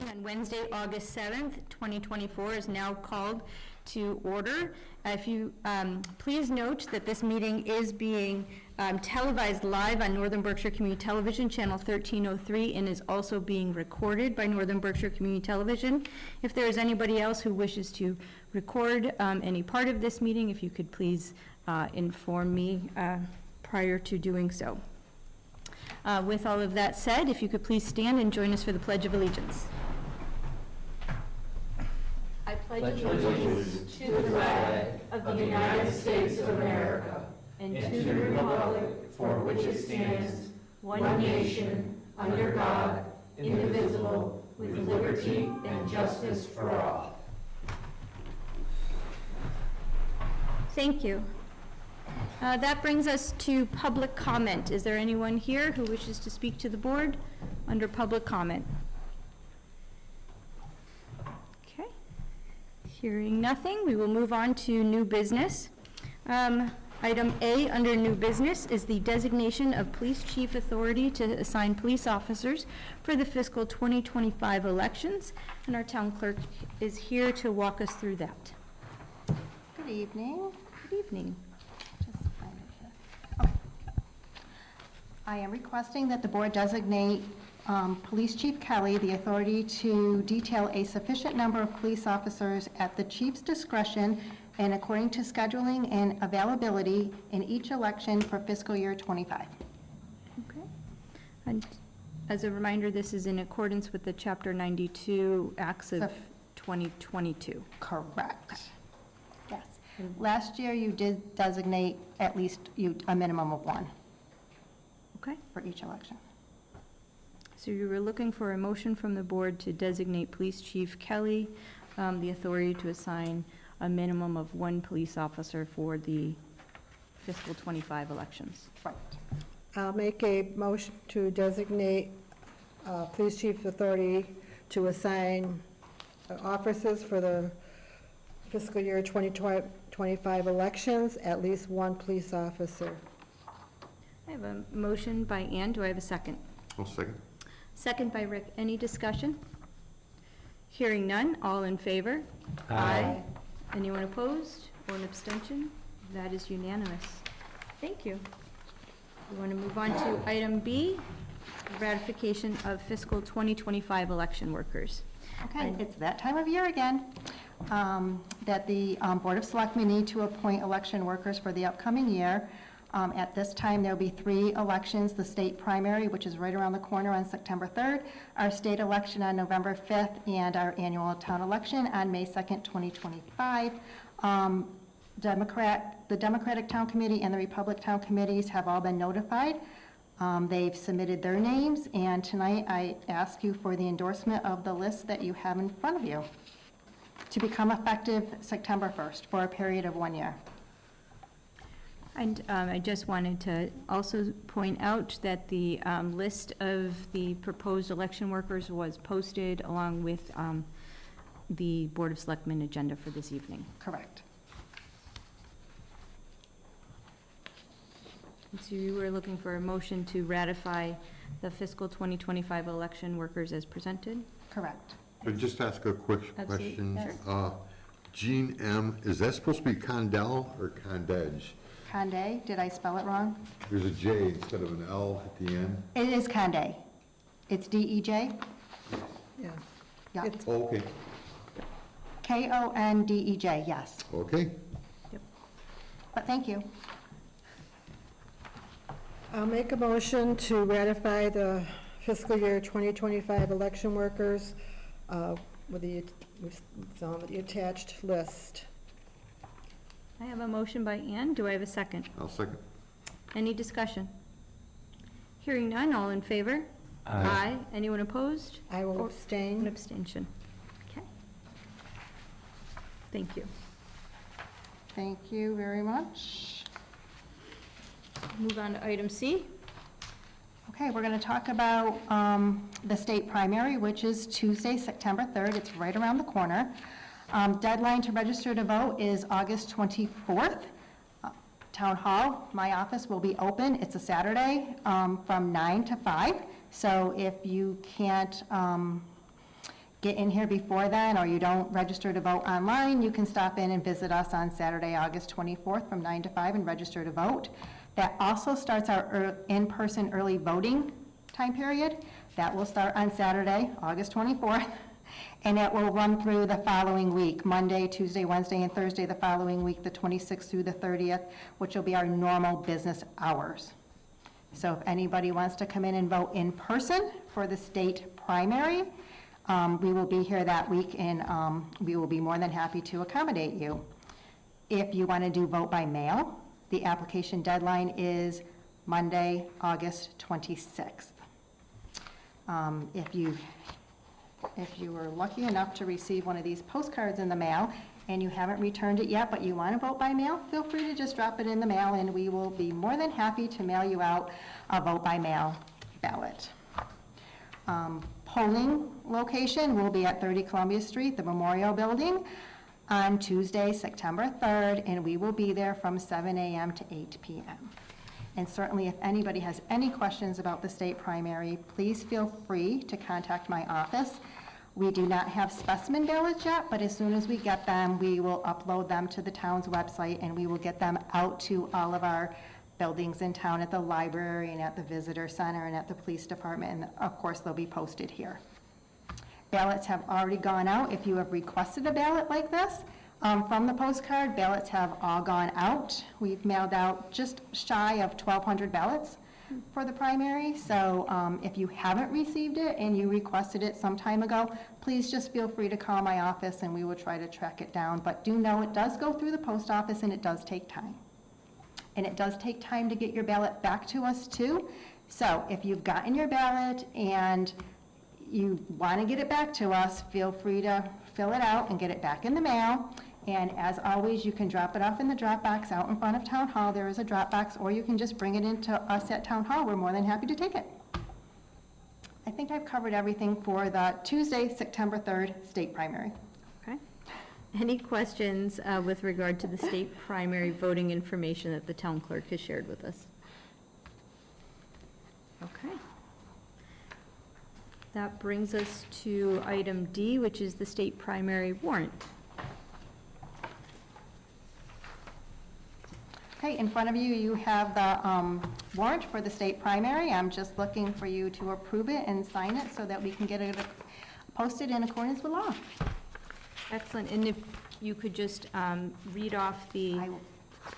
on Wednesday, August 7th, 2024 is now called to order. If you please note that this meeting is being televised live on Northern Berkshire Community Television, channel 1303, and is also being recorded by Northern Berkshire Community Television. If there is anybody else who wishes to record any part of this meeting, if you could please inform me prior to doing so. With all of that said, if you could please stand and join us for the Pledge of Allegiance. I pledge allegiance to the flag of the United States of America and to the republic for which it stands, one nation, under God, indivisible, with liberty and justice for all. Thank you. That brings us to public comment. Is there anyone here who wishes to speak to the board under public comment? Okay. Hearing nothing, we will move on to new business. Item A under new business is the designation of police chief authority to assign police officers for the fiscal 2025 elections, and our town clerk is here to walk us through that. Good evening. Good evening. I am requesting that the board designate Police Chief Kelly the authority to detail a sufficient number of police officers at the chief's discretion and according to scheduling and availability in each election for fiscal year 25. Okay. And as a reminder, this is in accordance with the Chapter 92 Acts of 2022. Correct. Yes. Last year you did designate at least a minimum of one. Okay. For each election. So you were looking for a motion from the board to designate Police Chief Kelly the authority to assign a minimum of one police officer for the fiscal 25 elections. Right. I'll make a motion to designate Police Chief authority to assign officers for the fiscal year 2025 elections, at least one police officer. I have a motion by Ann. Do I have a second? I'll second. Second by Rick. Any discussion? Hearing none. All in favor? Aye. Anyone opposed or an abstention? That is unanimous. Thank you. We want to move on to item B, ratification of fiscal 2025 election workers. Okay, it's that time of year again, that the Board of Selectmen need to appoint election workers for the upcoming year. At this time, there'll be 3 elections: the state primary, which is right around the corner on September 3rd, our state election on November 5th, and our annual town election on May 2nd, 2025. The Democratic Town Committee and the Republic Town Committees have all been notified. They've submitted their names, and tonight I ask you for the endorsement of the list that you have in front of you to become effective September 1st for a period of 1 year. And I just wanted to also point out that the list of the proposed election workers was posted along with the Board of Selectmen agenda for this evening. Correct. And so you were looking for a motion to ratify the fiscal 2025 election workers as presented? Correct. Could I just ask a quick Absolutely. question? Sure. Jean M., is that supposed to be Condell or Condedge? Conde, did I spell it wrong? There's a J instead of an L at the end. It is Conde. It's D-E-J? Yeah. Yeah. It's- Oh, okay, K-O-N-D-E-J, yes. okay. But thank you. I'll make a motion to ratify the fiscal year 2025 election workers with the attached list. I have a motion by Ann. Do I have a second? I'll second. Any discussion? Hearing none. All in favor? Aye. Anyone opposed? I will An abstain. abstention. Okay. Thank you. Thank you very much. Move on to item C. Okay, we're going to talk about the state primary, which is Tuesday, September 3rd. It's right around the corner. Deadline to register to vote is August 24th. Town Hall, my office will be open. It's a Saturday from 9 to 5. So if you can't get in here before then, or you don't register to vote online, you can stop in and visit us on Saturday, August 24th from 9 to 5 and register to vote. That also starts our in-person early voting time period. That will start on Saturday, August 24th, and it will run through the following week, Monday, Tuesday, Wednesday, and Thursday the following week, the 26th through the 30th, which will be our normal business hours. So if anybody wants to come in and vote in person for the state primary, we will be here that week, and we will be more than happy to accommodate you. If you want to do vote by mail, the application deadline is Monday, August 26th. If you were lucky enough to receive one of these postcards in the mail and you haven't returned it yet, but you want to vote by mail, feel free to just drop it in the mail, and we will be more than happy to mail you out a vote by mail ballot. Polling location will be at 30 Columbia Street, the Memorial Building, on Tuesday, September 3rd, and we will be there from 7 a.m. to 8 p.m. And certainly, if anybody has any questions about the state primary, please feel free to contact my office. We do not have specimen ballots yet, but as soon as we get them, we will upload them to the town's website, and we will get them out to all of our buildings in town, at the library and at the visitor center and at the police department, and of course, they'll be posted here. Ballots have already gone out. If you have requested a ballot like this from the postcard, ballots have all gone out. We've mailed out just shy of 1,200 ballots for the primary, so if you haven't received it and you requested it some time ago, please just feel free to call my office and we will try to track it down. But do know it does go through the post office and it does take time. And it does take time to get your ballot back to us too. So if you've gotten your ballot and you want to get it back to us, feel free to fill it out and get it back in the mail. And as always, you can drop it off in the drop box out in front of Town Hall. There is a drop box, or you can just bring it into us at Town Hall. We're more than happy to take it. I think I've covered everything for the Tuesday, September 3rd state primary. Okay. Any questions with regard to the state primary voting information that the town clerk has shared with us? Okay. That brings us to item D, which is the state primary warrant. Okay, in front of you, you have the warrant for the state primary. I'm just looking for you to approve it and sign it so that we can get it posted in accordance with law. Excellent. And if you could just read off the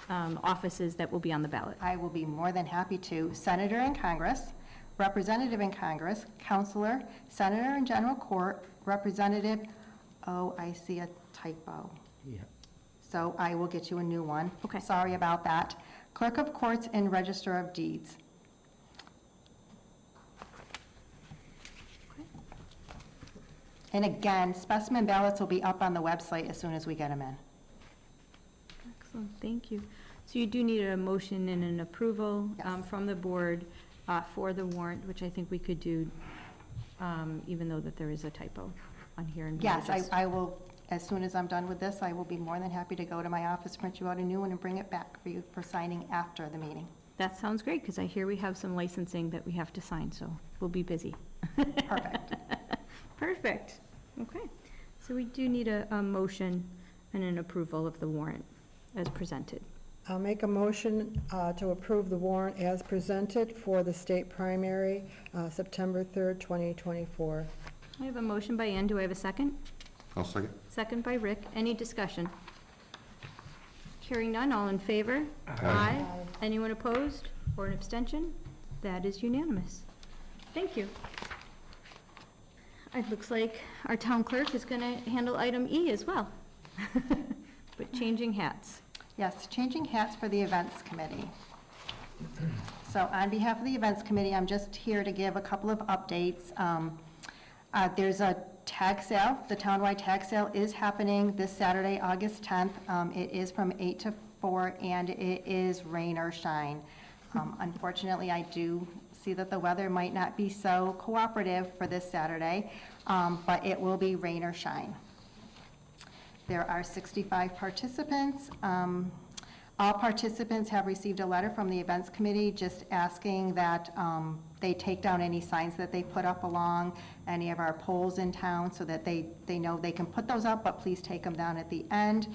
offices that will be on the ballot. I will be more than happy to. Senator in Congress, representative in Congress, counselor, senator in general court, representative, oh, I see a typo. Yeah. So I will get you a new one. Okay. Sorry about that. Clerk of courts and register of deeds. And again, specimen ballots will be up on the website as soon as we get them in. Excellent, thank you. So you do need a motion and an approval Yes. from the board for the warrant, which I think we could do, even though that there is a typo on here. And we'll Yes, just- I will, as soon as I'm done with this, I will be more than happy to go to my office, print you out a new one, and bring it back for you for signing after the meeting. That sounds great, because I hear we have some licensing that we have to sign, so we'll be busy. Perfect. Perfect, okay. So we do need a motion and an approval of the warrant as presented. I'll make a motion to approve the warrant as presented for the state primary, September 3rd, 2024. I have a motion by Ann, do I have a second? I'll second. Second by Rick, any discussion? Hearing none, all in favor? Aye. Anyone opposed or an abstention? That is unanimous. Thank you. It looks like our town clerk is going to handle item E as well, but changing hats. Yes, changing hats for the events committee. So on behalf of the events committee, I'm just here to give a couple of updates. There's a tag sale. The townwide tag sale is happening this Saturday, August 10th. It is from 8 to 4, and it is rain or shine. Unfortunately, I do see that the weather might not be so cooperative for this Saturday, but it will be rain or shine. There are 65 participants. All participants have received a letter from the events committee just asking that They take down any signs that they put up along any of our poles in town so that they know they can put those up, but please take them down at the end.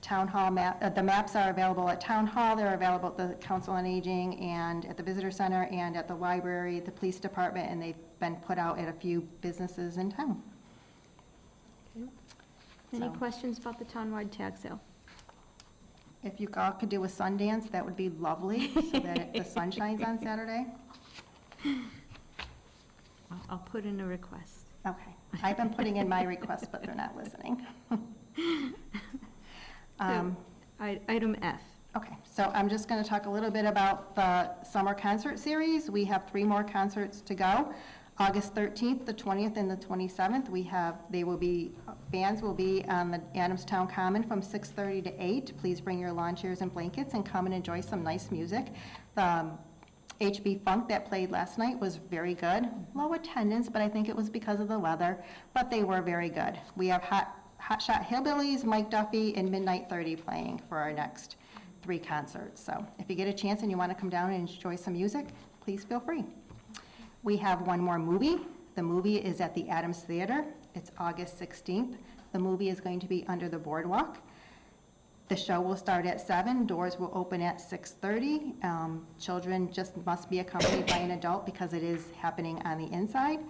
Town hall the maps are available at Town Hall, they're available at the Council on Aging and at the Visitor Center and at the library, the police department, and they've been put out at a few businesses in town. Any So, questions about the townwide tag sale? if you all could do a Sundance, that would be lovely, so that the sun shines on Saturday. I'll put in a request. Okay, I've been putting in my requests, but they're not listening. So, item F. Okay, so I'm just going to talk a little bit about the summer concert series. We have 3 more concerts to go. August 13th, the 20th, and the 27th, bands will be on the Adamstown Common from 6:30 to 8. Please bring your lawn chairs and blankets and come and enjoy some nice music. The HB Funk that played last night was very good. Low attendance, but I think it was because of the weather, but they were very good. We have Hot Shot Hillbillies, Mike Duffy, and Midnight 30 playing for our next 3 concerts. So if you get a chance and you want to come down and enjoy some music, please feel free. We have one more movie. The movie is at the Adams Theater. It's August 16th. The movie is going to be Under the Boardwalk. The show will start at 7. Doors will open at 6:30. Children just must be accompanied by an adult because it is happening on the inside.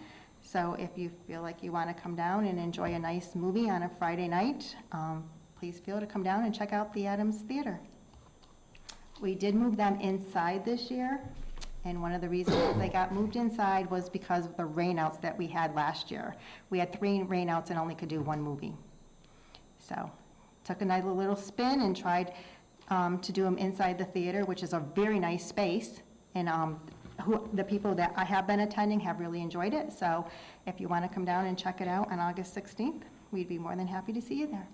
So if you feel like you want to come down and enjoy a nice movie on a Friday night, please feel to come down and check out the Adams Theater. We did move them inside this year, and one of the reasons that they got moved inside was because of the rainouts that we had last year. We had 3 rainouts and only could do 1 movie. So took a nice little spin and tried to do them inside the theater, which is a very nice space, and the people that I have been attending have really enjoyed it. So if you want to come down and check it out on August 16th, we'd be more than happy to see you there.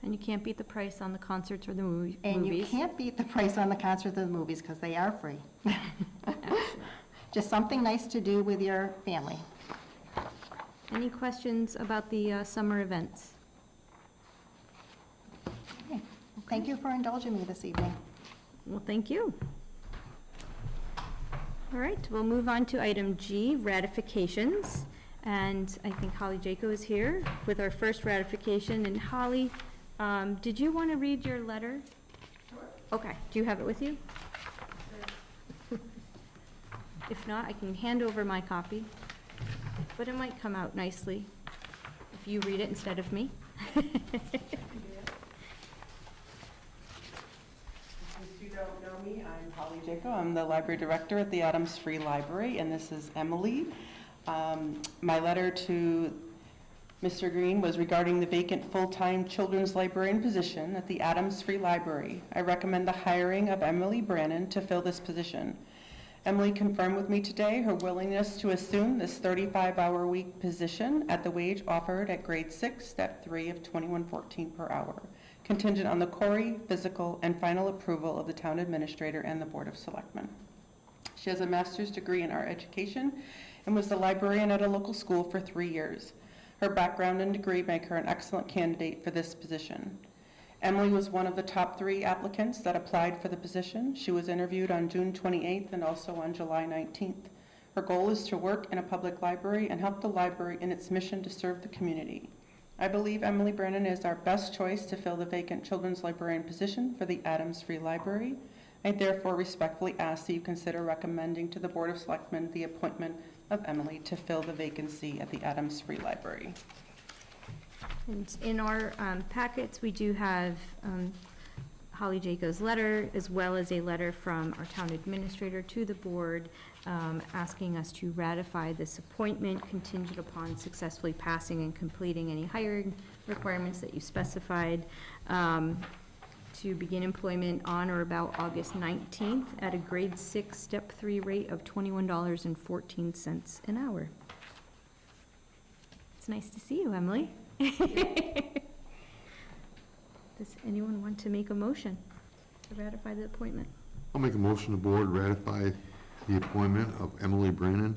And you can't beat the price on the concerts or the movies. And you can't beat the price on the concerts or the movies because they are free. Just something nice to do with your family. Any questions about the summer events? Okay. Thank you for indulging me this evening. Well, thank you. All right, we'll move on to item G, ratifications. And I think Holly Jaco is here with our first ratification. And Holly, did you want to read your letter? Sure. Okay, do you have it with you? Sure. If not, I can hand over my copy, but it might come out nicely if you read it instead of me. In case you don't know me, I'm Holly Jaco. I'm the library director at the Adams Free Library, and this is Emily. My letter to Mr. Green was regarding the vacant full-time children's librarian position at the Adams Free Library. I recommend the hiring of Emily Brannon to fill this position. Emily confirmed with me today her willingness to assume this 35-hour-a-week position at the wage offered at grade 6, step 3 of $21.14 per hour, contingent on the query, physical, and final approval of the town administrator and the Board of Selectmen. She has a master's degree in art education and was the librarian at a local school for 3 years. Her background and degree make her an excellent candidate for this position. Emily was one of the top 3 applicants that applied for the position. She was interviewed on June 28th and also on July 19th. Her goal is to work in a public library and help the library in its mission to serve the community. I believe Emily Brannon is our best choice to fill the vacant children's librarian position for the Adams Free Library. I therefore respectfully ask that you consider recommending to the Board of Selectmen the appointment of Emily to fill the vacancy at the Adams Free Library. And in our packets, we do have Holly Jaco's letter, as well as a letter from our town administrator to the board, asking us to ratify this appointment contingent upon successfully passing and completing any hiring requirements that you specified, to begin employment on or about August 19th at a grade 6, step 3 rate of $21.14 an hour. It's nice to see you, Emily. Does anyone want to make a motion to ratify the appointment? I'll make a motion the board ratify the appointment of Emily Brannon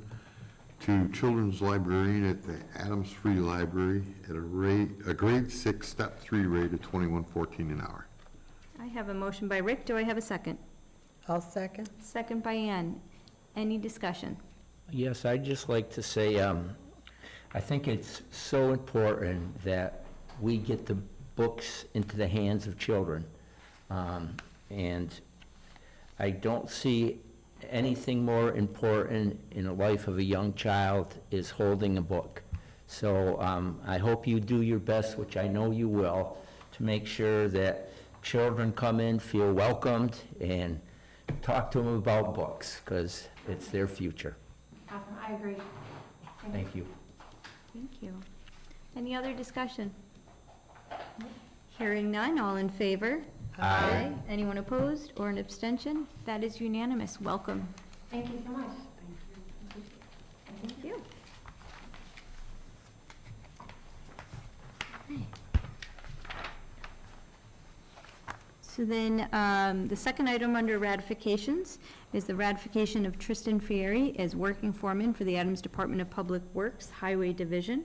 to children's librarian at the Adams Free Library at a grade 6, step 3 rate of $21.14 an hour. I have a motion by Rick. Do I have a second? I'll second. Second by Ann. Any discussion? Yes, I'd just like to say, I think it's so important that we get the books into the hands of children. And I don't see anything more important in the life of a young child is holding a book. So I hope you do your best, which I know you will, to make sure that children come in, feel welcomed, and talk to them about books, because it's their future. Awesome, I agree. Thank you. Thank you. Any other discussion? Hearing none, all in favor? Aye. Anyone opposed or an abstention? That is unanimous. Welcome. Thank you so much. Thank you. So then, the second item under ratifications is the ratification of Tristan Fieri as working foreman for the Adams Department of Public Works Highway Division.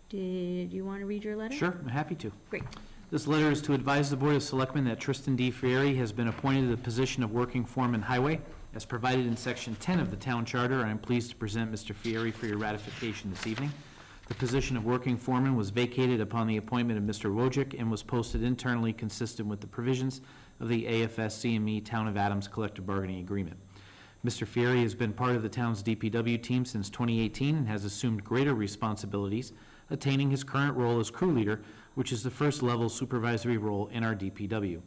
Did you want to read your letter? Sure, I'm happy to. Great. This letter is to advise the Board of Selectmen that Tristan D. Fieri has been appointed to the position of Working Foreman Highway. As provided in Section 10 of the Town Charter, I am pleased to present Mr. Fieri for your ratification this evening. The position of Working Foreman was vacated upon the appointment of Mr. Wojcik and was posted internally consistent with the provisions of the AFS-CME Town of Adams Collective Bargaining Agreement. Mr. Fieri has been part of the town's DPW team since 2018 and has assumed greater responsibilities, attaining his current role as crew leader, which is the first level supervisory role in our DPW.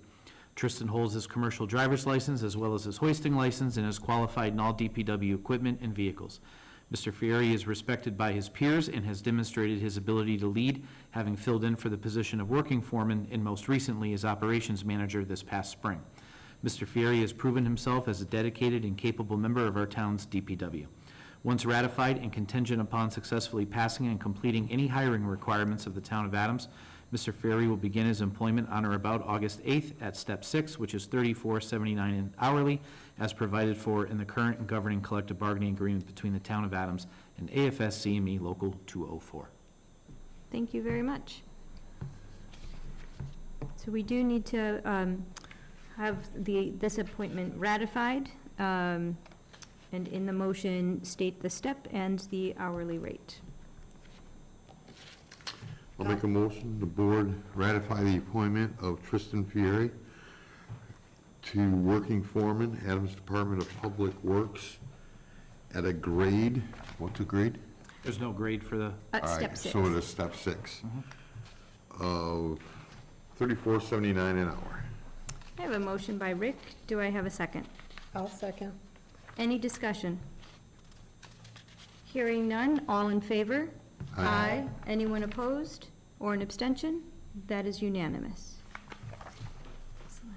Tristan holds his commercial driver's license as well as his hoisting license and is qualified in all DPW equipment and vehicles. Mr. Fieri is respected by his peers and has demonstrated his ability to lead, having filled in for the position of working foreman and most recently as operations manager this past spring. Mr. Fieri has proven himself as a dedicated and capable member of our town's DPW. Once ratified and contingent upon successfully passing and completing any hiring requirements of the town of Adams, Mr. Fieri will begin his employment on or about August 8th at Step 6, which is $34.79 hourly, as provided for in the current and governing collective bargaining agreement between the town of Adams and AFS-CME Local 204. Thank you very much. So we do need to have this appointment ratified, and in the motion state the step and the hourly rate. I'll make a motion, the board ratify the appointment of Tristan Fieri to working foreman, Adams Department of Public Works, at a grade, what's a grade? There's no grade for the, All right, Step 6. So it is step 6, of $34.79 an hour. I have a motion by Rick. Do I have a second? I'll second. Any discussion? Hearing none, all in favor? Aye. Anyone opposed or an abstention? That is unanimous. Excellent.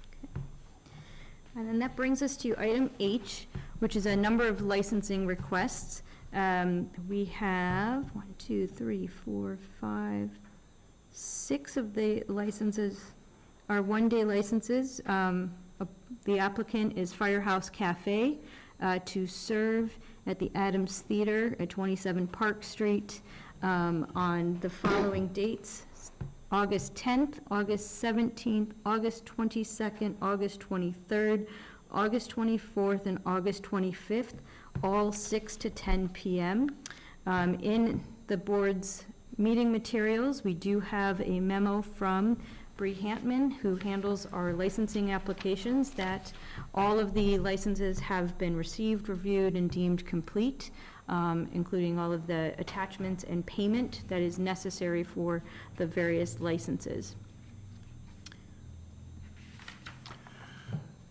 Okay. And then that brings us to item H, which is a number of licensing requests. We have 6 of the licenses are one-day licenses. The applicant is Firehouse Cafe to serve at the Adams Theater at 27 Park Street on the following dates: August 10th, August 17th, August 22nd, August 23rd, August 24th, and August 25th, all 6 to 10 p.m. In the board's meeting materials, we do have a memo from Bree Hantman, who handles our licensing applications, that all of the licenses have been received, reviewed, and deemed complete, including all of the attachments and payment that is necessary for the various licenses.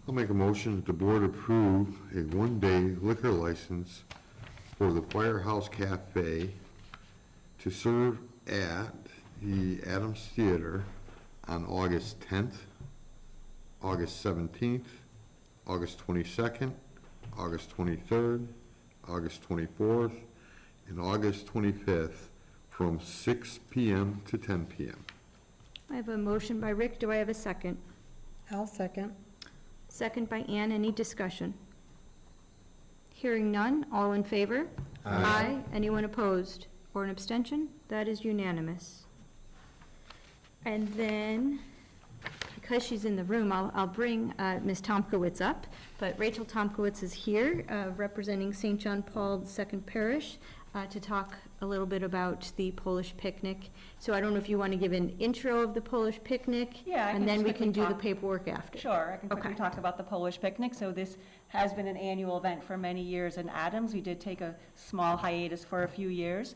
I'll make a motion that the board approve a one-day liquor license for the Firehouse Cafe to serve at the Adams Theater on August 10th, August 17th, August 22nd, August 23rd, August 24th, and August 25th from 6 p.m. to 10 p.m. I have a motion by Rick. Do I have a second? I'll second. Second by Ann. Any discussion? Hearing none. All in favor? Aye. Anyone opposed or an abstention? That is unanimous. And then, because she's in the room, I'll bring Ms. Tomkowitz up, but Rachel Tomkowitz is here, representing St. John Paul II Parish, to talk a little bit about the Polish picnic. So I don't know if you want to give an intro of the Polish picnic? Yeah, I can And then just we can quickly do the talk. paperwork after. Sure, I can quickly Okay. talk about the Polish picnic. So this has been an annual event for many years in Adams. We did take a small hiatus for a few years.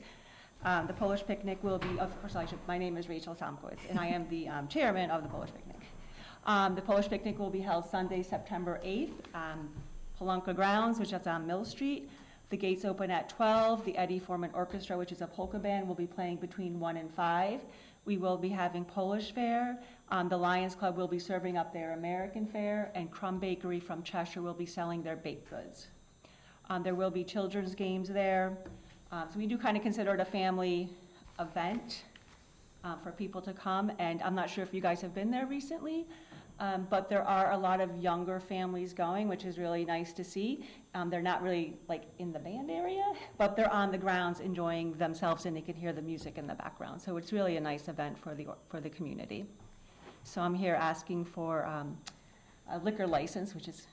The Polish picnic will be, of course, my name is Rachel Tomkowitz, and I am the chairman of the Polish picnic. The Polish picnic will be held Sunday, September 8th, Polonka Grounds, which is on Mill Street. The gates open at 12. The Eddie Foreman Orchestra, which is a polka band, will be playing between 1 and 5. We will be having Polish fare. The Lions Club will be serving up their American fare, and Crumb Bakery from Cheshire will be selling their baked goods. There will be children's games there. So we do kind of consider it a family event for people to come. And I'm not sure if you guys have been there recently, but there are a lot of younger families going, which is really nice to see. They're not really like in the band area, but they're on the grounds enjoying themselves, and they can hear the music in the background. So it's really a nice event for the community. So I'm here asking for a liquor license, which is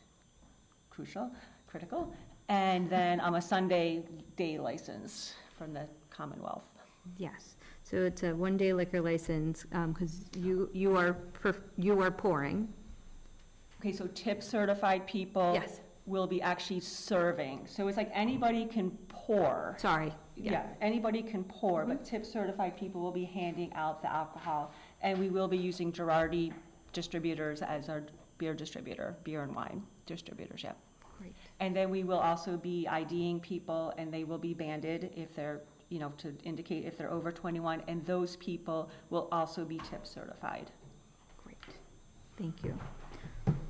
critical, and then a Sunday day license from the Commonwealth. Yes, so it's a one-day liquor license, because you are pouring. Okay, so tip certified people Yes. will be actually serving. So it's like anybody can pour. Sorry. Yeah, anybody can pour, but tip certified people will be handing out the alcohol. And we will be using Girardi distributors as our beer distributor, beer and wine distributors, yeah. Great. And then we will also be IDing people, and they will be banded if they're, to indicate if they're over 21, and those people will also be tip certified. Great, thank you.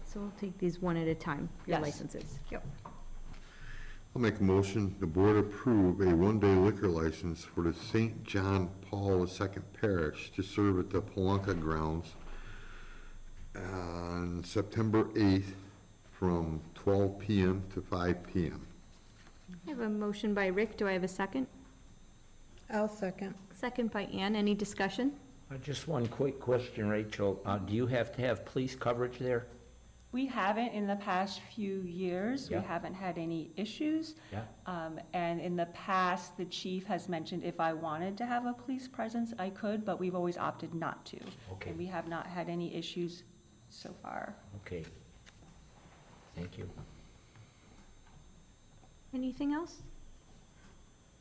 So we'll take these one at a time, your Yes. licenses. Yep. I'll make a motion, the board approve a one-day liquor license for the St. John Paul II Parish to serve at the Polonka Grounds on September 8th from 12 p.m. to 5 p.m. I have a motion by Rick, do I have a second? I'll second. Second by Ann, any discussion? Just one quick question, Rachel. Do you have to have police coverage there? We haven't in the past few years. We Yeah. haven't had any issues. Yeah. And in the past, the chief has mentioned if I wanted to have a police presence, I could, but we've always opted not to. Okay. And we have not had any issues so far. Okay. Thank you. Anything else?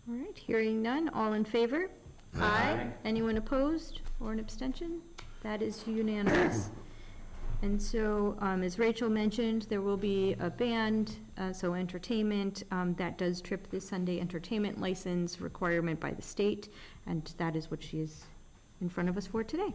All right, hearing none, all in favor? Aye. Anyone opposed or an abstention? That is unanimous. And so, as Rachel mentioned, there will be a band, so entertainment, that does trip the Sunday entertainment license requirement by the state, and that is what she is in front of us for today.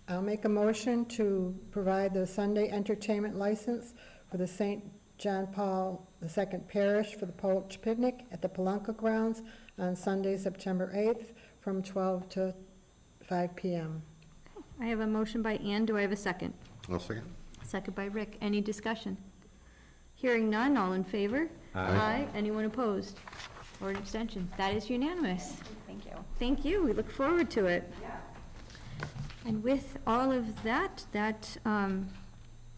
I'll make a motion to provide the Sunday entertainment license for the St. John Paul II Parish for the Polish picnic at the Polonka Grounds on Sunday, September 8th, from 12 to 5 p.m. I have a motion by Ann, do I have a second? I'll second. Second by Rick, any discussion? Hearing none, all in favor? Aye. Anyone opposed or an abstention? That is unanimous. Thank you. Thank you, we look forward to it. And with all of that,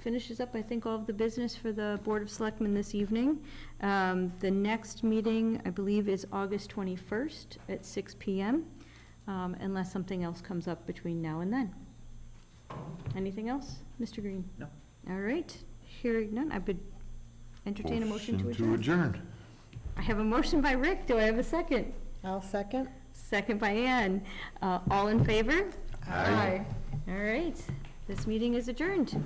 finishes up, I think, all of the business for the Board of Selectmen this evening. The next meeting, I believe, is August 21st at 6 p.m., unless something else comes up between now and then. Anything else, Mr. Green? No. All right, hearing none, I would entertain a motion to adjourn. adjourn. I have a motion by Rick, do I have a second? I'll second. Second by Ann. All in favor? Aye. All right, this meeting is adjourned.